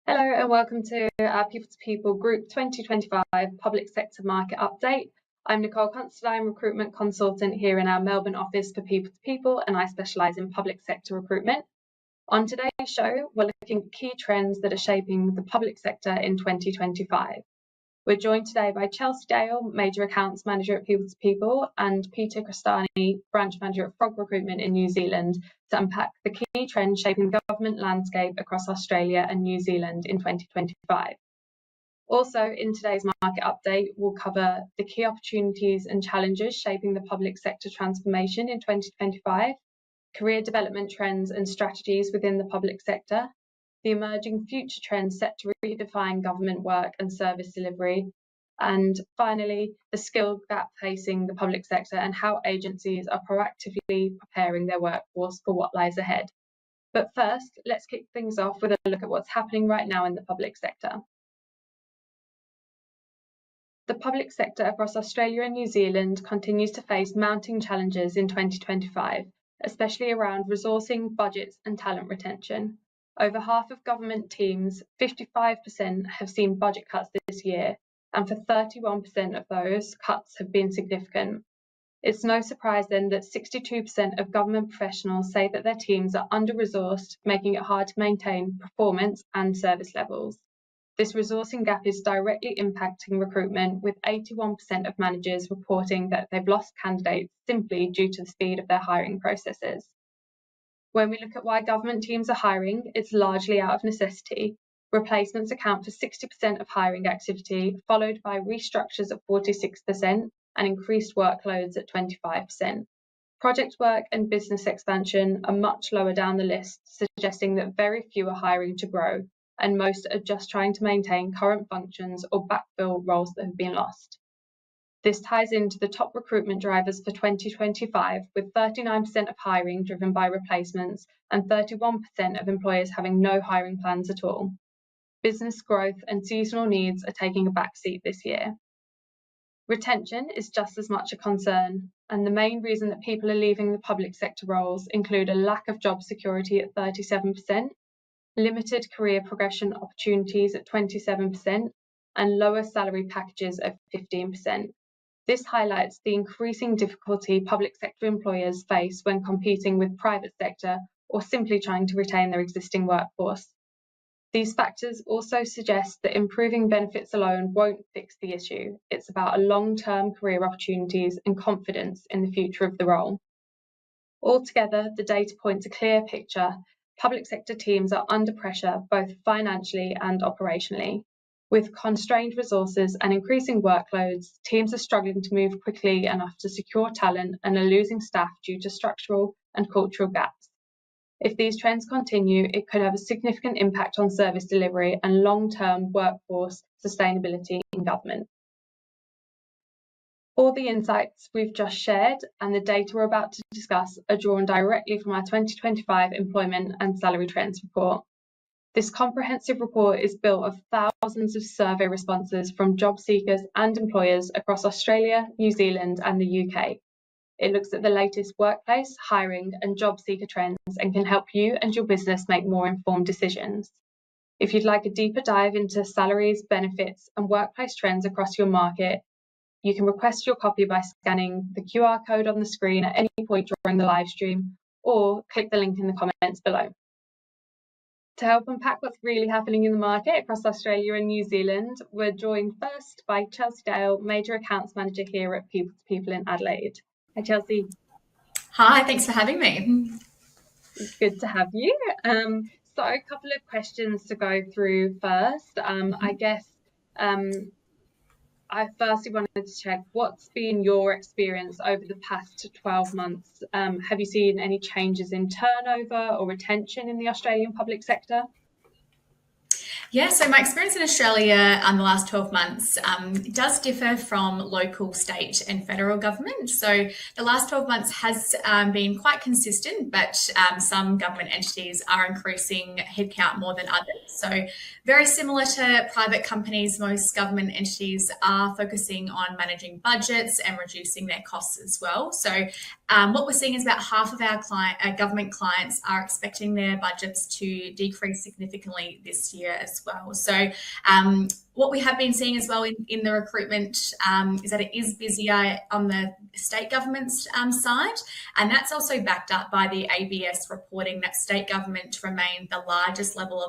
Hello and welcome to our People to People Group 2025 Public Sector Market Update. I'm Nicole Consterdine, Recruitment Consultant here in our Melbourne office for People to People, and I specialise in public sector recruitment. On today's show, we're looking at key trends that are shaping the public sector in 2025. We're joined today by 𝐏𝐿𝐼 𝐒𝐿, Major Accounts Manager at People to People, and Peter Crestani, Branch Manager at Frog Recruitment in New Zealand, to unpack the key trends shaping the government landscape across Australia and New Zealand in 2025. Also, in today's market update, we'll cover the key opportunities and challenges shaping the public sector transformation in 2025, career development trends and strategies within the public sector, the emerging future trends set to redefine government work and service delivery, and finally, the skill gap facing the public sector and how agencies are proactively preparing their workforce for what lies ahead. But first, let's kick things off with a look at what's happening right now in the public sector. The public sector across Australia and New Zealand continues to face mounting challenges in 2025, especially around resourcing, budgets and talent retention. Over half of government teams, 55%, have seen budget cuts this year, and for 31% of those, cuts have been significant. It's no surprise then that 62% of government professionals say that their teams are under-resourced, making it hard to maintain performance and service levels. This resourcing gap is directly impacting recruitment, with 81% of managers reporting that they've lost candidates simply due to the speed of their hiring processes. When we look at why government teams are hiring, it's largely out of necessity. Replacements account for 60% of hiring activity, followed by restructures at 46% and increased workloads at 25%. Project work and business expansion are much lower down the list, suggesting that very few are hiring to grow, and most are just trying to maintain current functions or backfill roles that have been lost. This ties into the top recruitment drivers for 2025, with 39% of hiring driven by replacements and 31% of employers having no hiring plans at all. Business growth and seasonal needs are taking a backseat this year. Retention is just as much a concern, and the main reason that people are leaving the public sector roles include a lack of job security at 37%, limited career progression opportunities at 27%, and lower salary packages of 15%. This highlights the increasing difficulty public sector employers face when competing with private sector or simply trying to retain their existing workforce. These factors also suggest that improving benefits alone won't fix the issue. It's about long-term career opportunities and confidence in the future of the role. Altogether, the data points a clear picture. Public sector teams are under pressure, both financially and operationally. With constrained resources and increasing workloads, teams are struggling to move quickly enough to secure talent and are losing staff due to structural and cultural gaps. If these trends continue, it could have a significant impact on service delivery and long-term workforce sustainability in government. All the insights we've just shared and the data we're about to discuss are drawn directly from our 2025 Employment and Salary Trends report. This comprehensive report is built of thousands of survey responses from job seekers and employers across Australia, New Zealand and the UK. It looks at the latest workplace, hiring and job seeker trends and can help you and your business make more informed decisions. If you'd like a deeper dive into salaries, benefits and workplace trends across your market, you can request your copy by scanning the QR code on the screen at any point during the live stream, or click the link in the comments below. To help unpack what's really happening in the market across Australia and New Zealand, we're joined first by 𝐏𝐿𝐼 𝐒𝐿, Major Accounts Manager here at People to People in Adelaide. Hi, 𝐏𝐿𝐼. Hi, thanks for having me. Good to have you. So a couple of questions to go through first. I firstly wanted to check what's been your experience over the past 12 months. Have you seen any changes in turnover or retention in the Australian public sector? Yeah, so my experience in Australia the last 12 months does differ from local, state and federal government. So the last 12 months has been quite consistent, but some government entities are increasing headcount more than others. So very similar to private companies, most government entities are focusing on managing budgets and reducing their costs as well. So what we're seeing is about half of our government clients are expecting their budgets to decrease significantly this year as well. So what we have been seeing as well in the recruitment is that it is busier on the state government's side, and that's also backed up by the ABS reporting that state government remained the largest level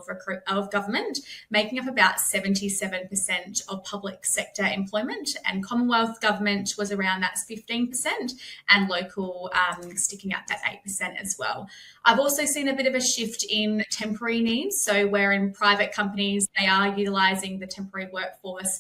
of government, making up about 77% of public sector employment, and Commonwealth government was around that 15%, and local sticking at that 8% as well. I've also seen a bit of a shift in temporary needs, so where in private companies they are utilising the temporary workforce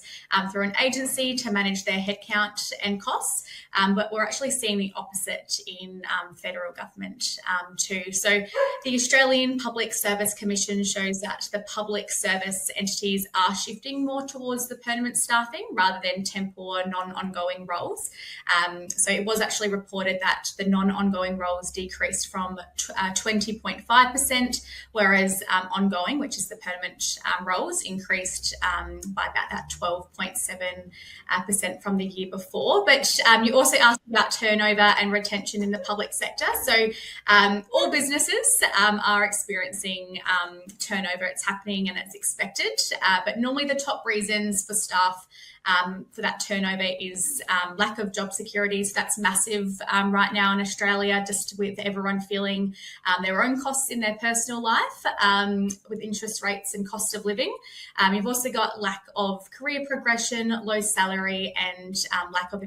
through an agency to manage their headcount and costs, but we're actually seeing the opposite in federal government too. So the Australian Public Service Commission shows that the public service entities are shifting more towards the permanent staffing rather than temp or non-ongoing roles. So it was actually reported that the non-ongoing roles decreased from 20.5%, whereas ongoing, which is the permanent roles, increased by about that 12.7% from the year before. But you also asked about turnover and retention in the public sector. So all businesses are experiencing turnover. It's happening and it's expected. But normally the top reasons for staff for that turnover is lack of job security. So that's massive right now in Australia, just with everyone feeling their own costs in their personal life with interest rates and cost of living. You've also got lack of career progression, low salary, and lack of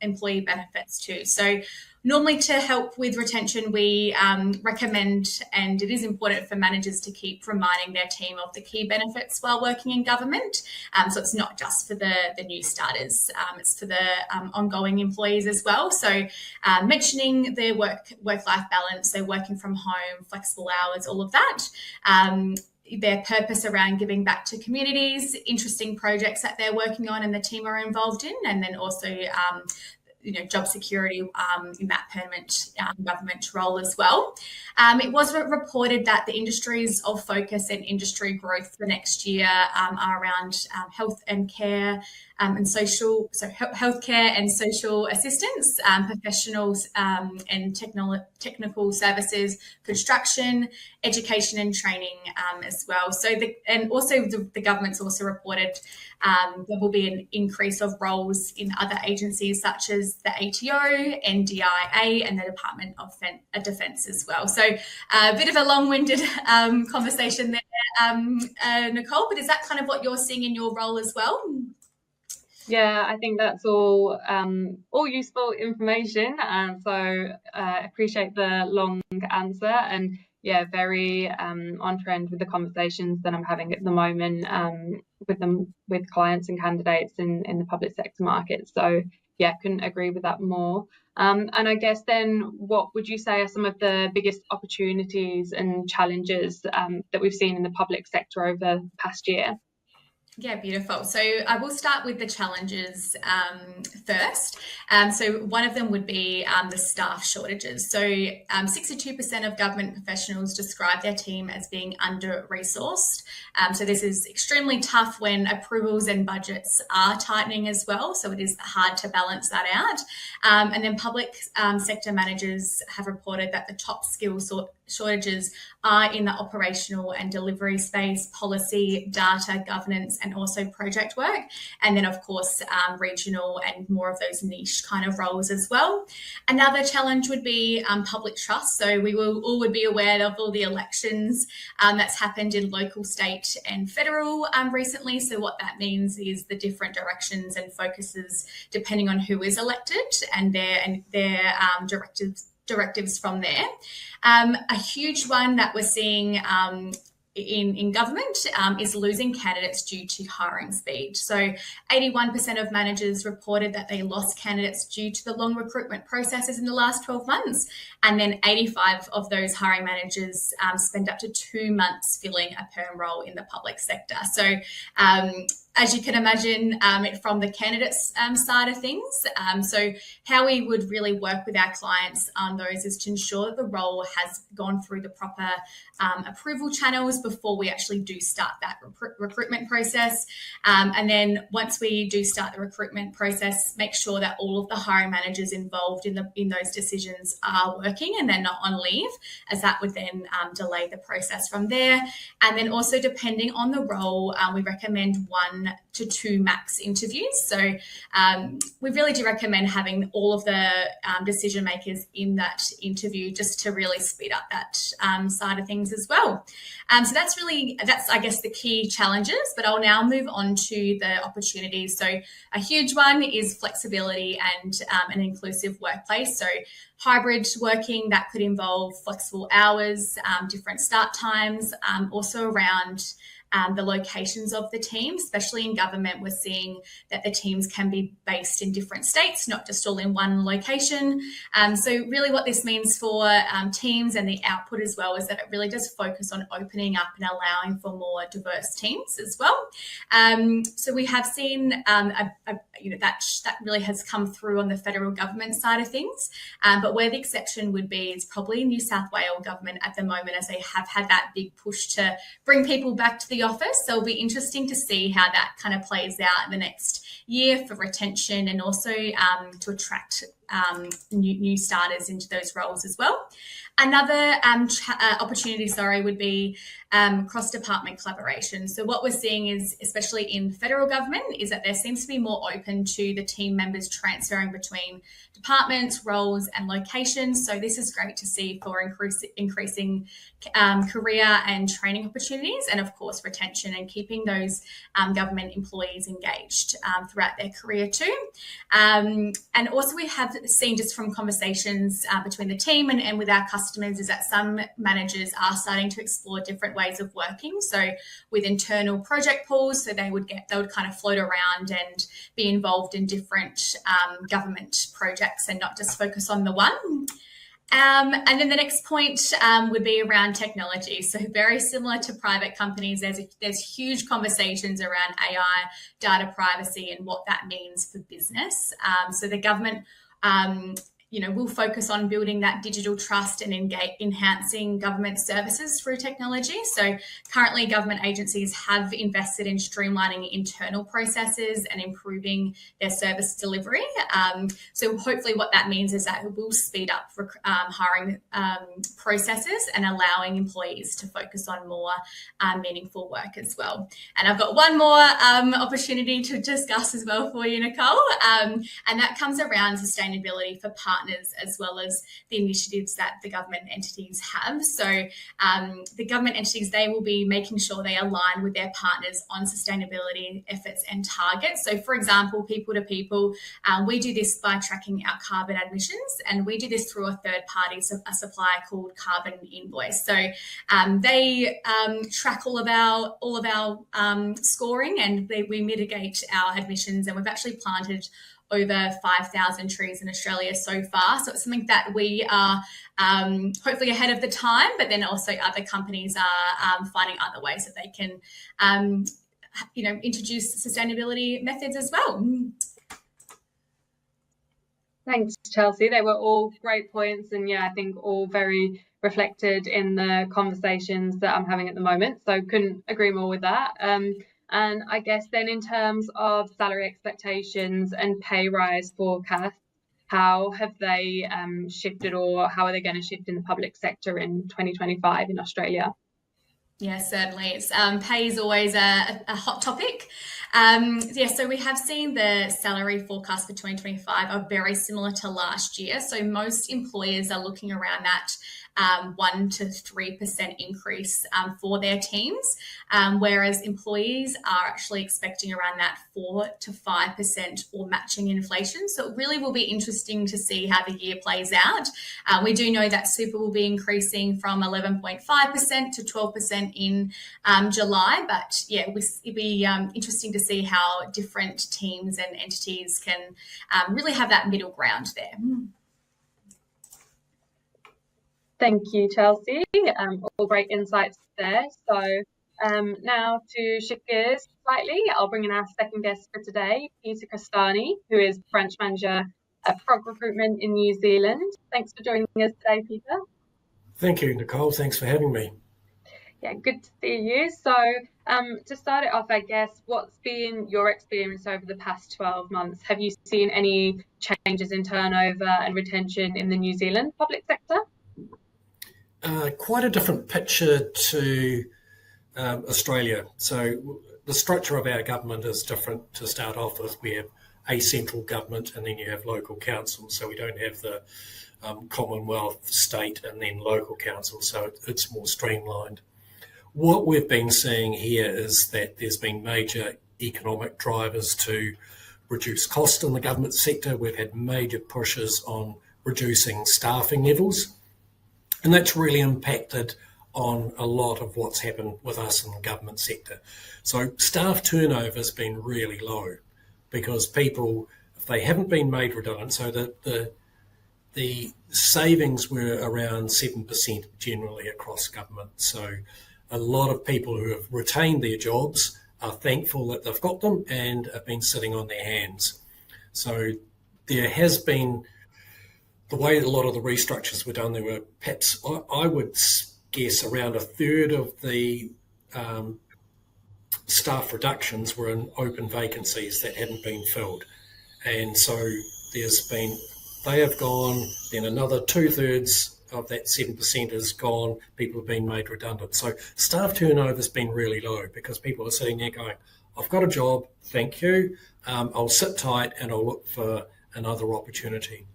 employee benefits too. So normally to help with retention, we recommend, and it is important for managers to keep reminding their team of the key benefits while working in government. So it's not just for the new starters, it's for the ongoing employees as well. So mentioning their work-life balance, so working from home, flexible hours, all of that. Their purpose around giving back to communities, interesting projects that they're working on and the team are involved in, and then also job security in that permanent government role as well. It was reported that the industries of focus and industry growth for next year are around health and care and social, so healthcare and social assistance, professionals and technical services, construction, education and training as well. So the government's also reported there will be an increase of roles in other agencies such as the ATO, NDIA, and the Department of Defence as well. So a bit of a long-winded conversation there, Nicole, but is that kind of what you're seeing in your role as well? Yeah, I think that's all useful information, and so appreciate the long answer, and yeah, very on trend with the conversations that I'm having at the moment with clients and candidates in the public sector market. So yeah, couldn't agree with that more. And I guess then, what would you say are some of the biggest opportunities and challenges that we've seen in the public sector over the past year? Yeah, beautiful. So I will start with the challenges first. So one of them would be the staff shortages. So 62% of government professionals describe their team as being under-resourced. So this is extremely tough when approvals and budgets are tightening as well. So it is hard to balance that out. And then public sector managers have reported that the top skill shortages are in the operational and delivery space, policy, data, governance, and also project work. And then, of course, regional and more of those niche kind of roles as well. Another challenge would be public trust. So we all would be aware of all the elections that's happened in local, state and federal recently. So what that means is the different directions and focuses depending on who is elected and their directives from there. A huge one that we're seeing in government is losing candidates due to hiring speed. So 81% of managers reported that they lost candidates due to the long recruitment processes in the last 12 months. And then 85 of those hiring managers spend up to 2 months filling a perm role in the public sector. So as you can imagine, from the candidates side of things. So how we would really work with our clients on those is to ensure that the role has gone through the proper approval channels before we actually do start that recruitment process. And then once we do start the recruitment process, make sure that all of the hiring managers involved in those decisions are working and they're not on leave, as that would then delay the process from there. And then also, depending on the role, we recommend 1 to 2 max interviews. So we really do recommend having all of the decision makers in that interview, just to really speed up that side of things as well. So that's I guess the key challenges, but I'll now move on to the opportunities. So a huge one is flexibility and an inclusive workplace. So hybrid working, that could involve flexible hours, different start times, also around the locations of the team, especially in government. We're seeing that the teams can be based in different states, not just all in one location. So really what this means for teams and the output as well is that it really does focus on opening up and allowing for more diverse teams as well. So we have seen that really has come through on the federal government side of things, but where the exception would be is probably New South Wales government at the moment, as they have had that big push to bring people back to the office. So it'll be interesting to see how that kind of plays out in the next year for retention and also to attract new starters into those roles as well. Another opportunity, would be cross-department collaboration. So what we're seeing is, especially in federal government, is that there seems to be more open to the team members transferring between departments, roles and locations. So this is great to see for increasing career and training opportunities, and of course retention and keeping those government employees engaged throughout their career too. And also we have seen, just from conversations between the team and with our customers, is that some managers are starting to explore different ways of working. So with internal project pools, so they would kind of float around and be involved in different government projects and not just focus on the one. And then the next point would be around technology. So very similar to private companies, there's huge conversations around AI, data privacy, and what that means for business. So the government will focus on building that digital trust and enhancing government services through technology. So currently government agencies have invested in streamlining internal processes and improving their service delivery. So hopefully what that means is that it will speed up hiring processes and allowing employees to focus on more meaningful work as well. And I've got one more opportunity to discuss as well for you, Nicole, and that comes around sustainability for partners, as well as the initiatives that the government entities have. So the government entities, they will be making sure they align with their partners on sustainability efforts and targets. So for example, people to people, we do this by tracking our carbon emissions, and we do this through a third party, so a supplier called Carbon Invoice. So they track all of our scoring, and we mitigate our emissions, and we've actually planted over 5,000 trees in Australia so far. So it's something that we are hopefully ahead of the time, but then also other companies are finding other ways that they can, introduce sustainability methods as well. Thanks, Chelsea. They were all great points, and I think all very reflected in the conversations that I'm having at the moment. So couldn't agree more with that. And I guess then, in terms of salary expectations and pay rise forecasts, how have they shifted, or how are they going to shift in the public sector in 2025 in Australia? Yeah, certainly. Pay is always a hot topic. So we have seen the salary forecast for 2025 are very similar to last year. So most employers are looking around that 1 to 3% increase for their teams, whereas employees are actually expecting around that 4 to 5% or matching inflation. So it really will be interesting to see how the year plays out. We do know that super will be increasing from 11.5% to 12% in July, but it'll be interesting to see how different teams and entities can really have that middle ground there. Thank you, Chelsea. All great insights there. So Now to shift gears slightly, I'll bring in our second guest for today, Peter Crestani, who is branch manager at Frog Recruitment in New Zealand. Thanks for joining us today, Peter. Thank you, Nicole. Thanks for having me. Yeah, good to see you. So to start it off, I guess, what's been your experience over the past 12 months? Have you seen any changes in turnover and retention in the New Zealand public sector? Quite a different picture to Australia. So the structure of our government is different to start off with. We have a central government and then you have local council. So we don't have the Commonwealth, state and then local council. So it's more streamlined. What we've been seeing here is that there's been major economic drivers to reduce cost in the government sector. We've had major pushes on reducing staffing levels, and that's really impacted on a lot of what's happened with us in the government sector. So staff turnover has been really low because people, if they haven't been made redundant, so the savings were around 7% generally across government. So a lot of people who have retained their jobs are thankful that they've got them and have been sitting on their hands. So there has been, the way a lot of the restructures were done, there were perhaps, I would guess, around a third of the staff reductions were in open vacancies that hadn't been filled. And so they have gone, then another 2/3 of that 7% is gone, people have been made redundant. So staff turnover has been really low because people are sitting there going, I've got a job, thank you, I'll sit tight and I'll look for another opportunity.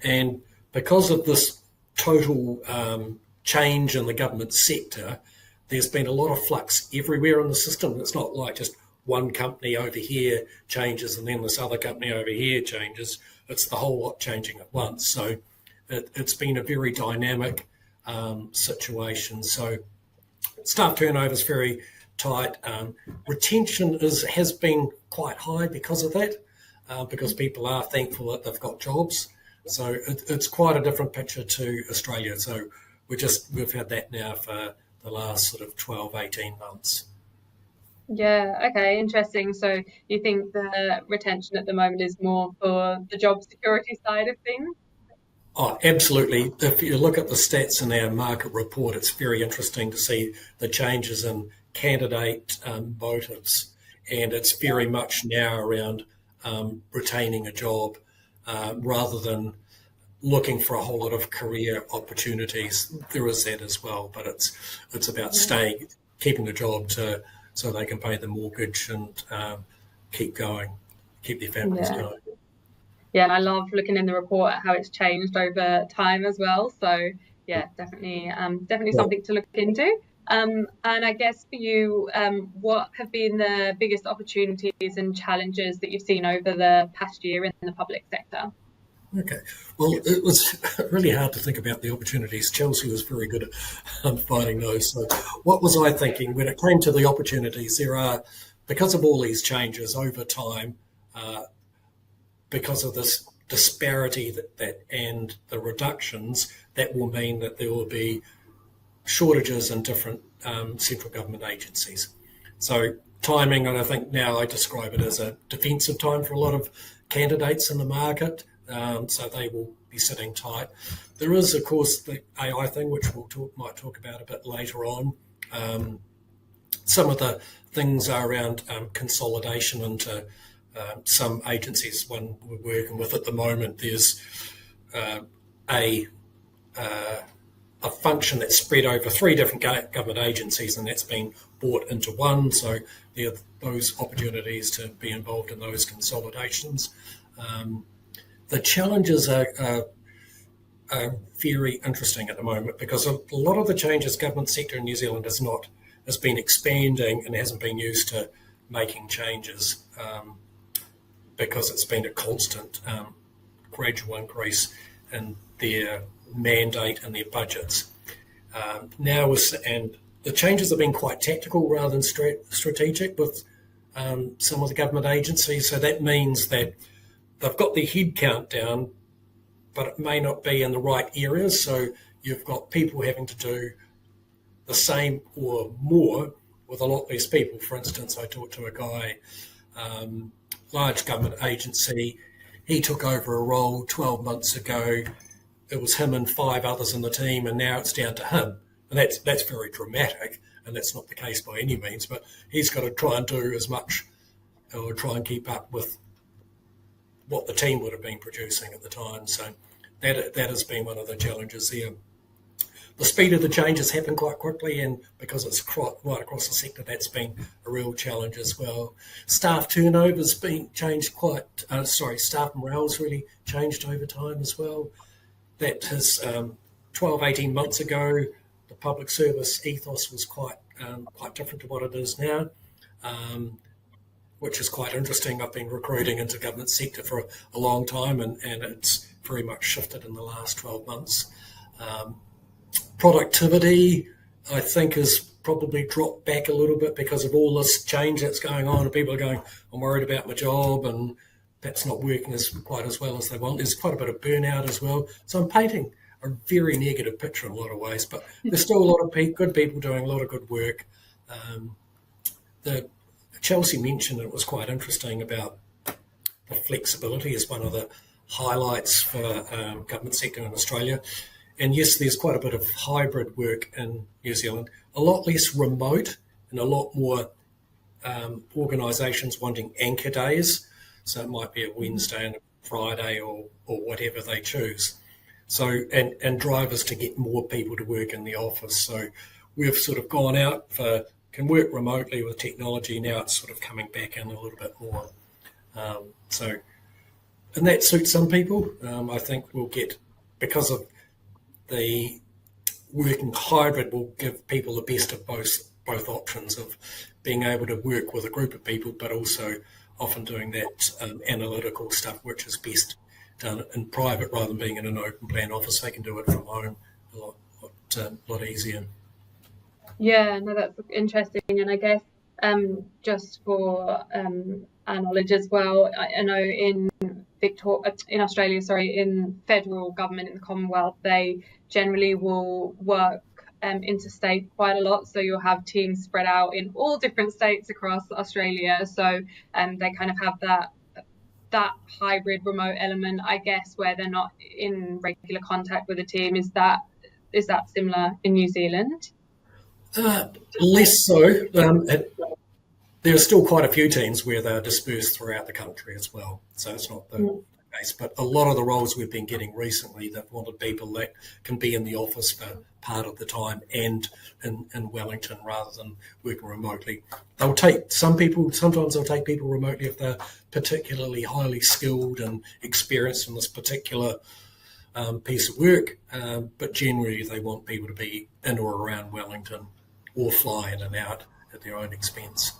And because of this total change in the government sector, there's been a lot of flux everywhere in the system. It's not like just one company over here changes and then this other company over here changes. It's the whole lot changing at once. So it's been a very dynamic situation. So staff turnover is very tight. Retention has been quite high because of that, because people are thankful that they've got jobs. So it's quite a different picture to Australia. So we've had that now for the last sort of 12, 18 months. Yeah, okay, interesting. So you think the retention at the moment is more for the job security side of things? Oh, absolutely. If you look at the stats in our market report, it's very interesting to see the changes in candidate motives. And it's very much now around retaining a job rather than looking for a whole lot of career opportunities. There is that as well, but it's about keeping a job so they can pay the mortgage and keep going, keep their families going. Yeah, and I love looking in the report at how it's changed over time as well. So yeah, definitely something to look into. And I guess for you, what have been the biggest opportunities and challenges that you've seen over the past year in the public sector? Okay, well, it was really hard to think about the opportunities. Chelsea was very good at finding those. So what was I thinking when it came to the opportunities? There are, because of all these changes over time, because of this disparity that and the reductions, that will mean that there will be shortages in different central government agencies. So timing, and I think now I describe it as a defensive time for a lot of candidates in the market, so they will be sitting tight. There is, of course, the AI thing, which might talk about a bit later on. Some of the things are around consolidation into some agencies. One we're working with at the moment, there's a function that's spread over 3 different government agencies, and that's been brought into one. So there are those opportunities to be involved in those consolidations. The challenges are very interesting at the moment because a lot of the changes government sector in New Zealand has been expanding and hasn't been used to making changes because it's been a constant gradual increase in their mandate and their budgets. And the changes have been quite tactical rather than strategic with some of the government agencies. So that means that they've got their head count down, but it may not be in the right areas. So you've got people having to do the same or more with a lot less people. For instance, I talked to a guy, large government agency. He took over a role 12 months ago. It was him and 5 others in the team, and now it's down to him. And that's very dramatic, and that's not the case by any means, but he's got to try and do as much, or try and keep up with what the team would have been producing at the time. So that has been one of the challenges there. The speed of the changes happen quite quickly, and because it's right across the sector, that's been a real challenge as well. Staff turnover's been changed staff morale's really changed over time as well. That has 12, 18 months ago, the public service ethos was quite different to what it is now, which is quite interesting. I've been recruiting into government sector for a long time, and it's very much shifted in the last 12 months. Productivity, I think, has probably dropped back a little bit because of all this change that's going on, and people are going, I'm worried about my job, and that's not working quite as well as they want. There's quite a bit of burnout as well. So I'm painting a very negative picture in a lot of ways, but there's still a lot of good people doing a lot of good work. The Chelsea mentioned, it was quite interesting about the flexibility as one of the highlights for government sector in Australia. And yes, there's quite a bit of hybrid work in New Zealand, a lot less remote and a lot more organisations wanting anchor days. So it might be a Wednesday and a Friday or whatever they choose. So, and drivers to get more people to work in the office. So we've sort of gone out can work remotely with technology. Now it's sort of coming back in a little bit more. And that suits some people. I think we'll get, because of the working hybrid, will give people the best of both options of being able to work with a group of people, but also often doing that analytical stuff, which is best done in private rather than being in an open plan office. They can do it from home a lot easier. Yeah, no, that's interesting. And I guess just for our knowledge as well, I know in Australia, in federal government in the Commonwealth, they generally will work interstate quite a lot. So you'll have teams spread out in all different states across Australia. So they kind of have that hybrid remote element, I guess, where they're not in regular contact with the team. Is that similar in New Zealand? Less so. There are still quite a few teams where they're dispersed throughout the country as well. So it's not the case. But a lot of the roles we've been getting recently, they've wanted people that can be in the office for part of the time and in Wellington rather than working remotely. They'll take sometimes they'll take people remotely if they're particularly highly skilled and experienced in this particular piece of work. But generally they want people to be in or around Wellington or fly in and out at their own expense.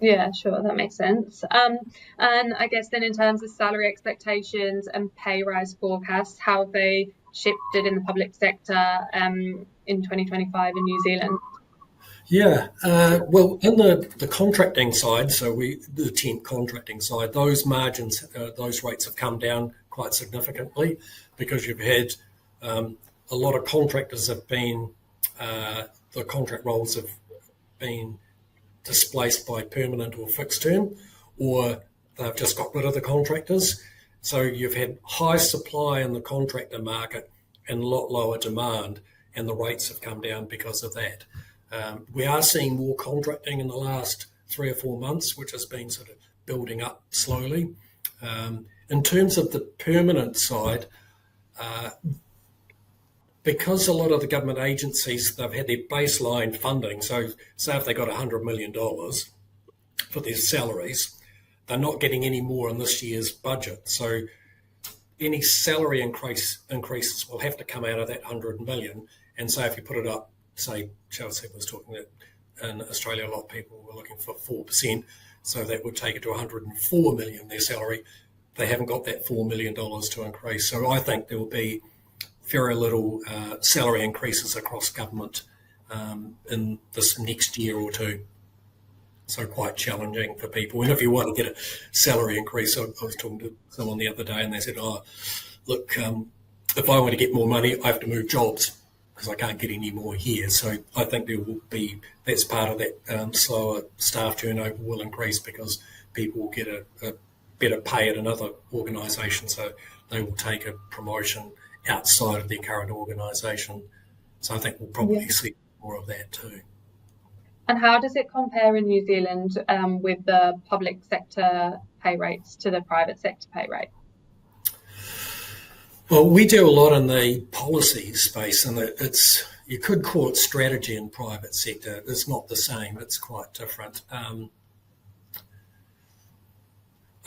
Yeah, sure, that makes sense. And I guess then in terms of salary expectations and pay rise forecasts, how have they shifted in the public sector in 2025 in New Zealand? Yeah, well, in the contracting side, the temp contracting side, those margins, those rates have come down quite significantly because you've had a lot of contractors have been, the contract roles have been displaced by permanent or fixed term, or they've just got rid of the contractors. So you've had high supply in the contractor market and a lot lower demand, and the rates have come down because of that. We are seeing more contracting in the last 3 or 4 months, which has been sort of building up slowly. In terms of the permanent side, because a lot of the government agencies, they've had their baseline funding. So say if they got $100 million for their salaries, they're not getting any more in this year's budget. So any salary increases will have to come out of that 100 million. And so if you put it up, say Chelsea was talking that in Australia, a lot of people were looking for 4%. So that would take it to 104 million, their salary. They haven't got that $4 million to increase. So I think there will be very little salary increases across government in this next year or two. So quite challenging for people. And if you want to get a salary increase, I was talking to someone the other day and they said, look, if I want to get more money, I have to move jobs. because I can't get any more here. So I think that's part of that slower staff turnover will increase because people will get a better pay at another organisation, so they will take a promotion outside of their current organisation. So I think we'll probably see more of that too. And how does it compare in New Zealand with the public sector pay rates to the private sector pay rate? Well, we do a lot in the policy space, and you could call it strategy in private sector. It's not the same. It's quite different.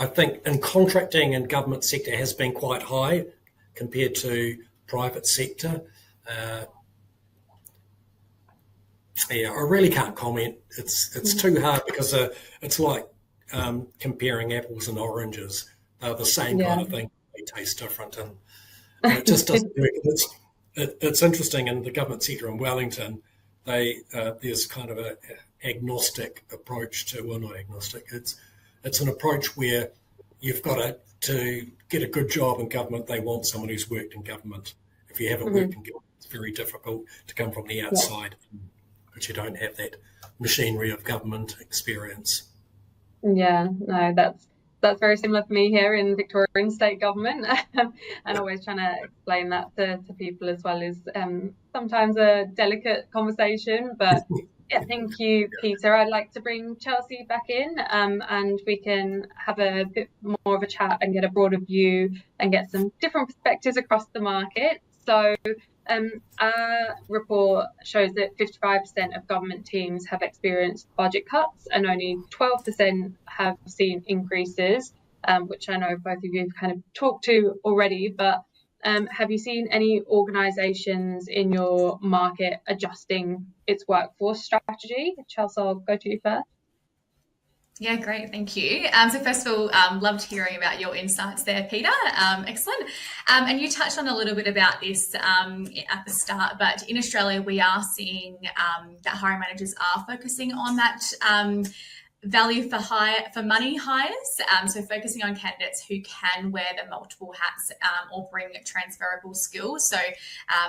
I think in contracting and government sector has been quite high compared to private sector. I really can't comment. It's too hard because it's like comparing apples and oranges. They're the same kind of thing. They taste different, and it just doesn't work. It's interesting in the government sector in Wellington. There's kind of an agnostic approach to, well, not agnostic. It's an approach where you've got to get a good job in government. They want someone who's worked in government. If you haven't worked in government, it's very difficult to come from the outside. But you don't have that machinery of government experience. Yeah, no, that's very similar for me here in Victorian state government, and always trying to explain that to people as well is sometimes a delicate conversation. But yeah, thank you, Peter. I'd like to bring Chelsea back in, and we can have a bit more of a chat and get a broader view and get some different perspectives across the market. So our report shows that 55% of government teams have experienced budget cuts and only 12% have seen increases, which I know both of you have kind of talked to already, but have you seen any organisations in your market adjusting its workforce strategy? Chelsea, I'll go to you first. Yeah, great. Thank you. So first of all, loved hearing about your insights there, Peter. Excellent. And you touched on a little bit about this at the start, but in Australia, we are seeing that hiring managers are focusing on that value for money hires. So focusing on candidates who can wear the multiple hats or bring transferable skills. So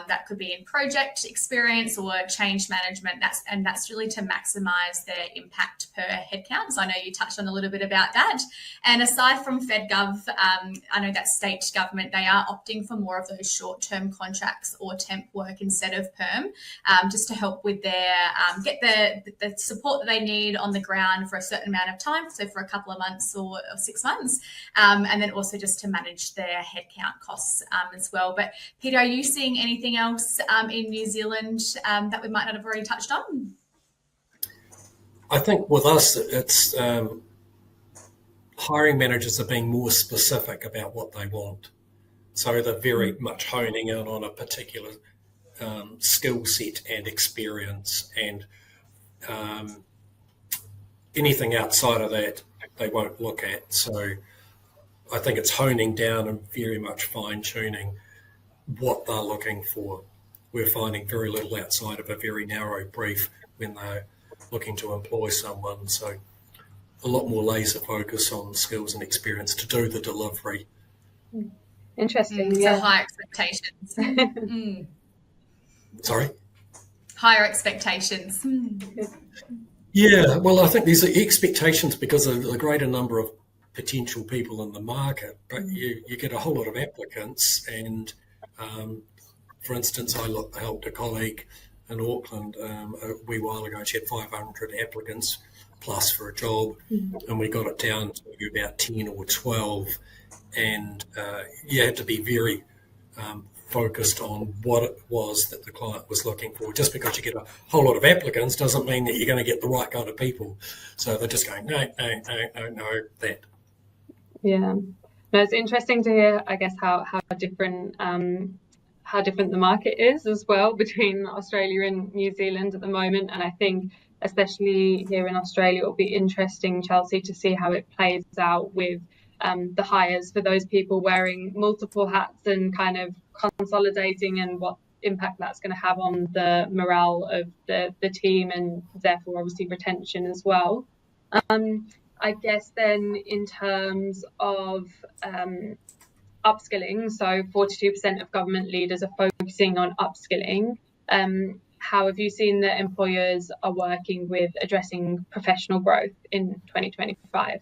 that could be in project experience or change management. That's really to maximise their impact per headcount. So I know you touched on a little bit about that. And aside from FedGov, I know that state government, they are opting for more of those short-term contracts or temp work instead of perm, just to help with their get the support that they need on the ground for a certain amount of time, so for a couple of months or 6 months, and then also just to manage their headcount costs as well. But Peter, are you seeing anything else in New Zealand that we might not have already touched on? I think with us, it's hiring managers are being more specific about what they want. So they're very much honing in on a particular skill set and experience, and anything outside of that they won't look at. So I think it's honing down and very much fine-tuning what they're looking for. We're finding very little outside of a very narrow brief when they're looking to employ someone. So a lot more laser focus on skills and experience to do the delivery. Interesting. So high expectations. Sorry? Higher expectations. Yeah, well, I think these are expectations because of the greater number of potential people in the market, but you get a whole lot of applicants. And for instance, I helped a colleague in Auckland a wee while ago. She had 500 applicants plus for a job, and we got it down to about 10 or 12. And you had to be very focused on what it was that the client was looking for. Just because you get a whole lot of applicants doesn't mean that you're going to get the right kind of people. So they're just going, no, that. Yeah. No, it's interesting to hear, I guess, how different the market is as well between Australia and New Zealand at the moment. And I think especially here in Australia, it'll be interesting, Chelsea, to see how it plays out with the hires for those people wearing multiple hats and kind of consolidating, and what impact that's going to have on the morale of the team and therefore obviously retention as well. I guess then in terms of upskilling, so 42% of government leaders are focusing on upskilling. How have you seen that employers are working with addressing professional growth in 2025?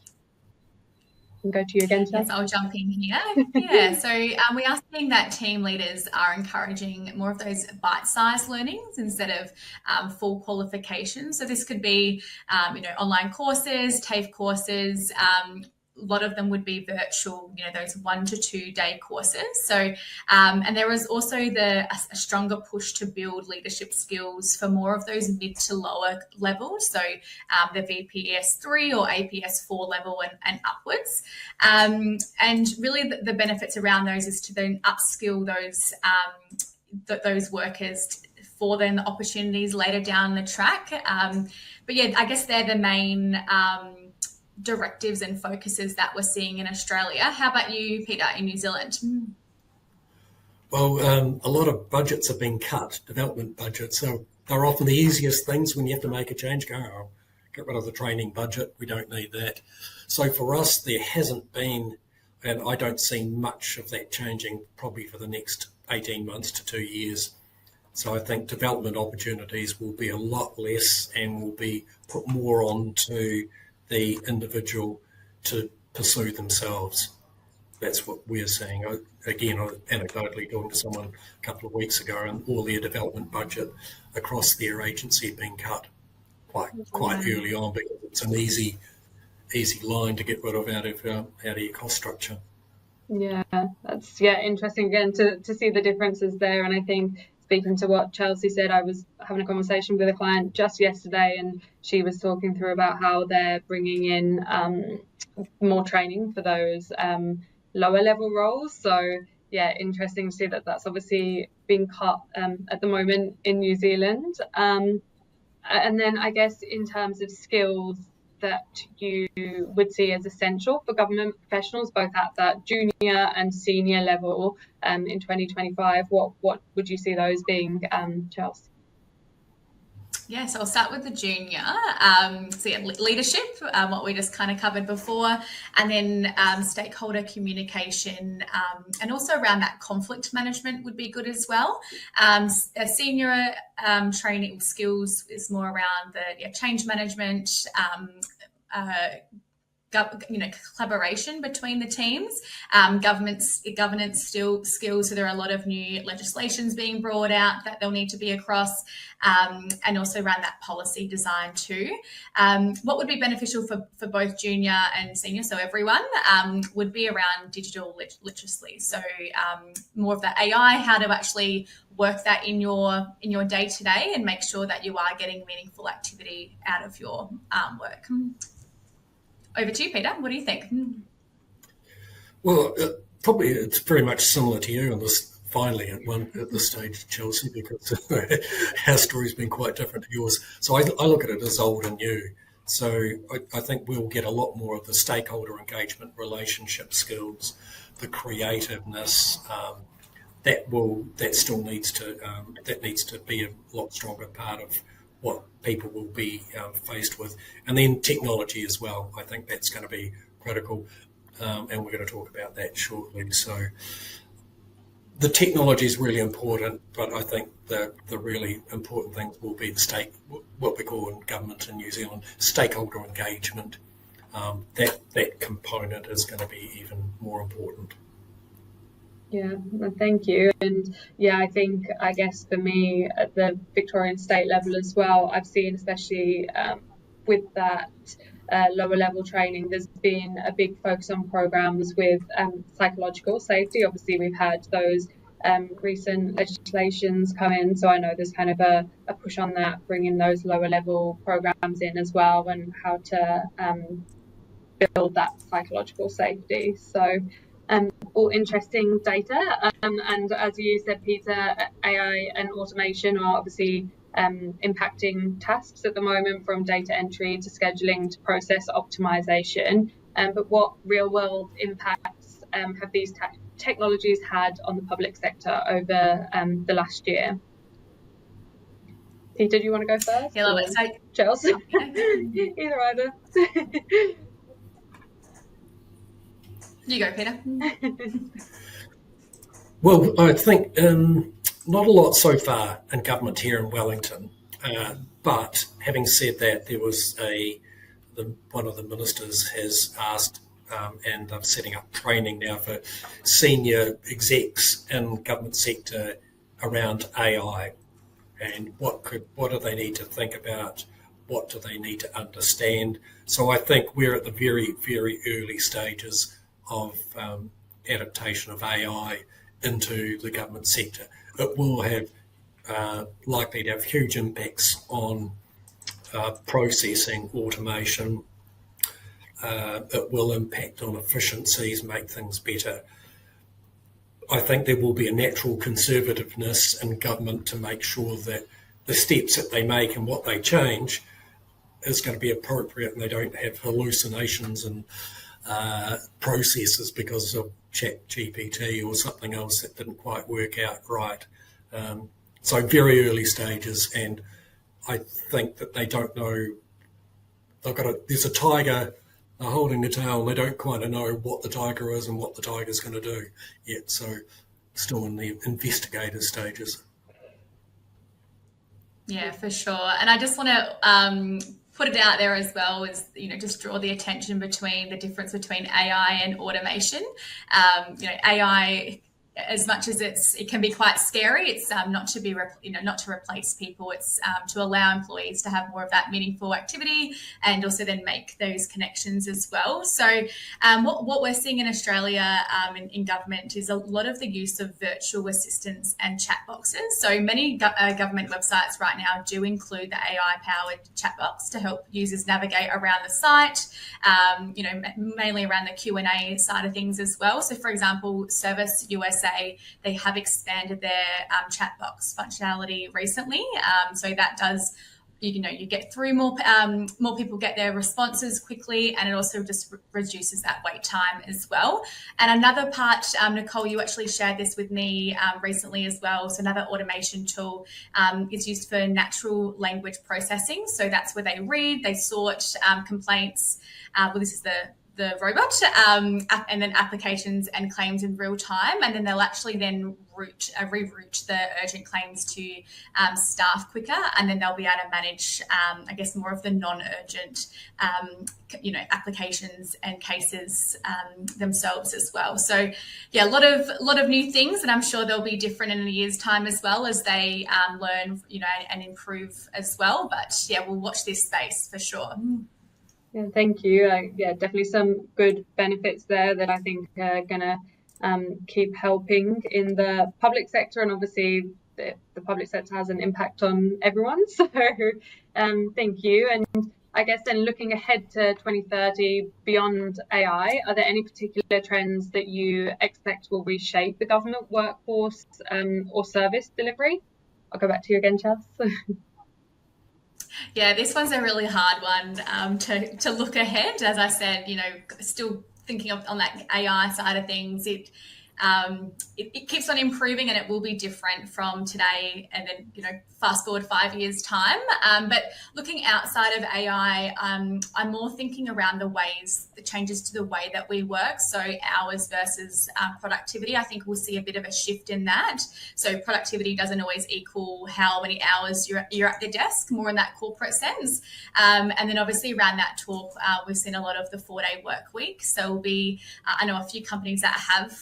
Can go to you again, Chelsea. Yes, I'll jump in here. Yeah, so we are seeing that team leaders are encouraging more of those bite-sized learnings instead of full qualifications. So this could be, online courses, TAFE courses. A lot of them would be virtual, those 1 to 2 day courses. So, and there is also a stronger push to build leadership skills for more of those mid to lower levels. So the VPS 3 or APS 4 level and upwards. And really the benefits around those is to then upskill those workers for then the opportunities later down the track. But yeah, I guess they're the main directives and focuses that we're seeing in Australia. How about you, Peter, in New Zealand? Well, a lot of budgets have been cut, development budgets. So they're often the easiest things when you have to make a change. Get rid of the training budget. We don't need that. So for us, there hasn't been, and I don't see much of that changing probably for the next 18 months to 2 years. So I think development opportunities will be a lot less and will be put more onto the individual to pursue themselves. That's what we're seeing. Again, I was anecdotally talking to someone a couple of weeks ago, and all their development budget across their agency had been cut quite early on, because it's an easy line to get rid of out of your cost structure. Yeah, that's interesting again to see the differences there. And I think, speaking to what Chelsea said, I was having a conversation with a client just yesterday, and she was talking through about how they're bringing in more training for those lower level roles. So yeah, interesting to see that that's obviously being cut at the moment in New Zealand. And then I guess in terms of skills that you would see as essential for government professionals, both at that junior and senior level in 2025, what would you see those being, Chelsea? Yeah, so I'll start with the junior. So yeah, leadership, what we just kind of covered before, and then stakeholder communication, and also around that conflict management would be good as well. A senior training skills is more around the change management, collaboration between the teams, governance skills. So there are a lot of new legislations being brought out that they'll need to be across, and also around that policy design too. What would be beneficial for both junior and senior, so everyone, would be around digital literacy. So more of the AI, how to actually work that in your day to day and make sure that you are getting meaningful activity out of your work. Over to you, Peter. What do you think? Well, probably it's very much similar to you on this. Finally, at this stage, Chelsea, because our story's been quite different to yours. So I look at it as old and new. So I think we'll get a lot more of the stakeholder engagement, relationship skills, the creativeness. That still needs to be a lot stronger part of what people will be faced with. And then technology as well. I think that's going to be critical, and we're going to talk about that shortly. So the technology is really important, but I think the really important things will be what we call in government in New Zealand, stakeholder engagement. That component is going to be even more important. Yeah, well, thank you. And yeah, I guess for me at the Victorian state level as well, I've seen, especially with that lower level training, there's been a big focus on programs with psychological safety. Obviously, we've had those recent legislations come in, so I know there's kind of a push on that, bringing those lower level programs in as well, and how to build that psychological safety. So all interesting data, and as you said, Peter, AI and automation are obviously impacting tasks at the moment, from data entry to scheduling to process optimization. But what real world impacts have these technologies had on the public sector over the last year? Peter, do you want to go first? Yeah, love it. So, Chelsea? Either. You go, Peter. Well, I think not a lot so far in government here in Wellington. But having said that, there was one of the ministers has asked, and they're setting up training now for senior execs in government sector around AI, and what do they need to think about, what do they need to understand. So I think we're at the very, very early stages of adaptation of AI into the government sector. It will have likely to have huge impacts on processing, automation. It will impact on efficiencies, make things better. I think there will be a natural conservativeness in government to make sure that the steps that they make and what they change is going to be appropriate, and they don't have hallucinations and processes because of ChatGPT or something else that didn't quite work out right. So very early stages, and I think that they don't know. There's a tiger holding the tail, and they don't quite know what the tiger is and what the tiger's going to do yet. So still in the investigator stages. Yeah, for sure. And I just want to put it out there as well, is, just draw the attention between the difference between AI and automation. AI, as much as it can be quite scary, it's not to be not to replace people. It's to allow employees to have more of that meaningful activity, and also then make those connections as well. So what we're seeing in Australia in government is a lot of the use of virtual assistants and chat boxes. So many government websites right now do include the AI-powered chat box to help users navigate around the site. Mainly around the Q&A side of things as well. So, for example, Service USA, they have expanded their chat box functionality recently. So that does, you get through more people get their responses quickly, and it also just reduces that wait time as well. And another part, Nicole, you actually shared this with me recently as well. So another automation tool is used for natural language processing. So that's where they read, they sort complaints. This is the robot, and then applications and claims in real time, and then they'll actually then reroute the urgent claims to staff quicker, and then they'll be able to manage, more of the non-urgent, applications and cases themselves as well. So, yeah, a lot of new things, and I'm sure they'll be different in a year's time as well as they learn, and improve as well. But yeah, we'll watch this space for sure. Yeah, thank you. Definitely some good benefits there that I think are going to keep helping in the public sector, and obviously the public sector has an impact on everyone. So thank you. And I guess then looking ahead to 2030, beyond AI, are there any particular trends that you expect will reshape the government workforce or service delivery? I'll go back to you again, Chas. Yeah, this one's a really hard one to look ahead. As I said, still thinking on that AI side of things, it keeps on improving, and it will be different from today and then, fast forward 5 years' time. But looking outside of AI, I'm more thinking around the changes to the way that we work. So hours versus productivity. I think we'll see a bit of a shift in that. So productivity doesn't always equal how many hours you're at the desk, more in that corporate sense. And then obviously around that talk, we've seen a lot of the 4-day work week. So it'll be, I know a few companies that have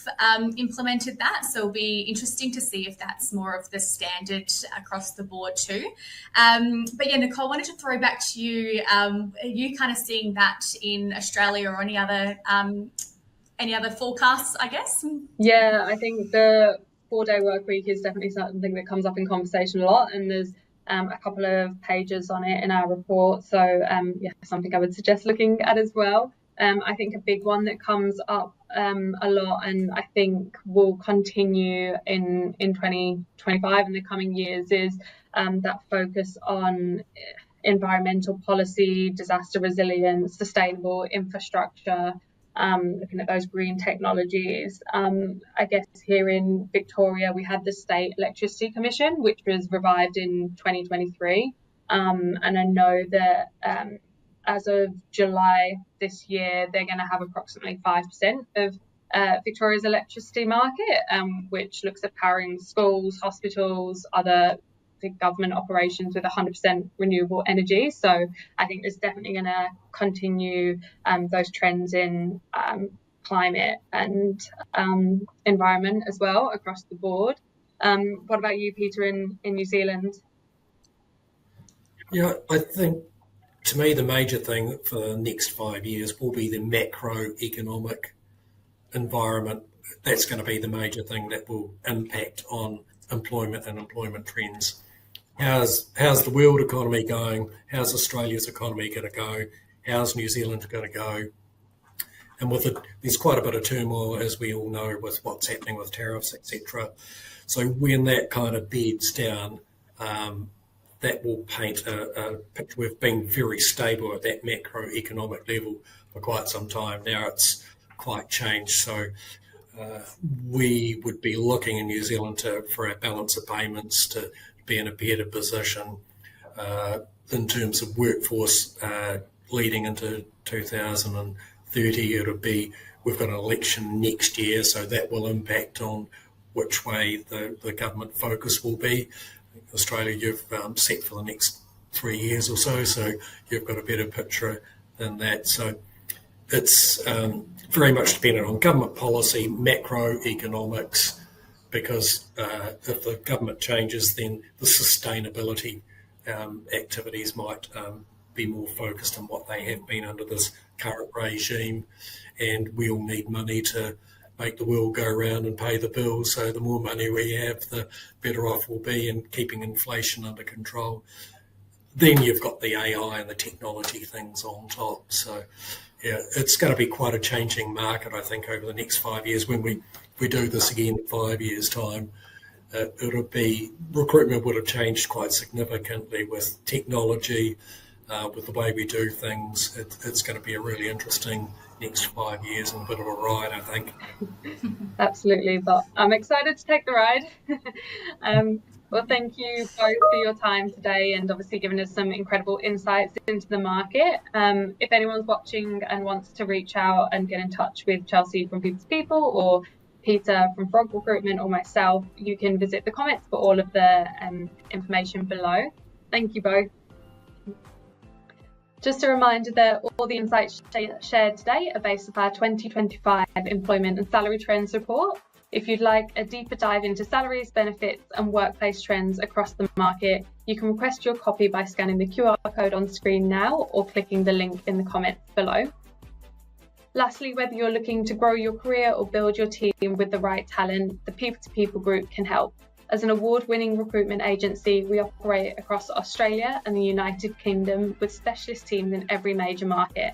implemented that. So it'll be interesting to see if that's more of the standard across the board too. But yeah, Nicole, I wanted to throw back to you. Are you kind of seeing that in Australia or any other forecasts, I guess? Yeah, I think the 4-day work week is definitely something that comes up in conversation a lot, and there's a couple of pages on it in our report. So something I would suggest looking at as well. I think a big one that comes up a lot, and I think will continue in 2025 in the coming years, is that focus on environmental policy, disaster resilience, sustainable infrastructure, looking at those green technologies. I guess here in Victoria, we had the State Electricity Commission, which was revived in 2023. And I know that as of July this year, they're going to have approximately 5% of Victoria's electricity market, which looks at powering schools, hospitals, other government operations with 100% renewable energy. So I think it's definitely going to continue those trends in climate and environment as well across the board. What about you, Peter, in New Zealand? Yeah, I think to me the major thing for the next 5 years will be the macroeconomic environment. That's going to be the major thing that will impact on employment and employment trends. How's the world economy going? How's Australia's economy going to go? How's New Zealand going to go? And with it, there's quite a bit of turmoil, as we all know, with what's happening with tariffs, etc. So when that kind of beds down, that will paint a picture. We've been very stable at that macroeconomic level for quite some time. Now it's quite changed. So we would be looking in New Zealand for our balance of payments to be in a better position in terms of workforce leading into 2030. We've got an election next year, so that will impact on which way the government focus will be. Australia, you've set for the next 3 years or so you've got a better picture than that. So it's very much dependent on government policy, macroeconomics, because if the government changes, then the sustainability activities might be more focused on what they have been under this current regime. And we all need money to make the world go round and pay the bills. So the more money we have, the better off we'll be in keeping inflation under control. Then you've got the AI and the technology things on top. So yeah, it's going to be quite a changing market, I think, over the next 5 years. When we do this again in 5 years' time, recruitment would have changed quite significantly with technology, with the way we do things. It's going to be a really interesting next 5 years and a bit of a ride, I think. Absolutely, but I'm excited to take the ride. Well, thank you both for your time today and obviously giving us some incredible insights into the market. If anyone's watching and wants to reach out and get in touch with Chelsea from People to People or Peter from Frog Recruitment or myself, you can visit the comments for all of the information below. Thank you both. Just a reminder that all the insights shared today are based on our 2025 Employment and Salary Trends report. If you'd like a deeper dive into salaries, benefits and workplace trends across the market, you can request your copy by scanning the QR code on screen now or clicking the link in the comments below. Lastly, whether you're looking to grow your career or build your team with the right talent, the People to People group can help. As an award-winning recruitment agency, we operate across Australia and the United Kingdom with specialist teams in every major market.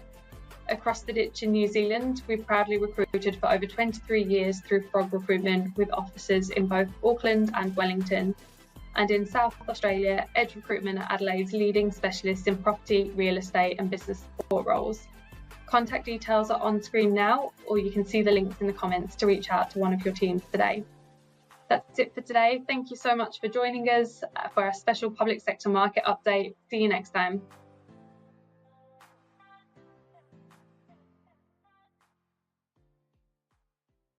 Across the ditch in New Zealand, we've proudly recruited for over 23 years through Frog Recruitment with offices in both Auckland and Wellington. And in South Australia, Edge Recruitment are Adelaide's leading specialists in property, real estate and business support roles. Contact details are on screen now, or you can see the links in the comments to reach out to one of your teams today. That's it for today. Thank you so much for joining us for our special public sector market update. See you next time.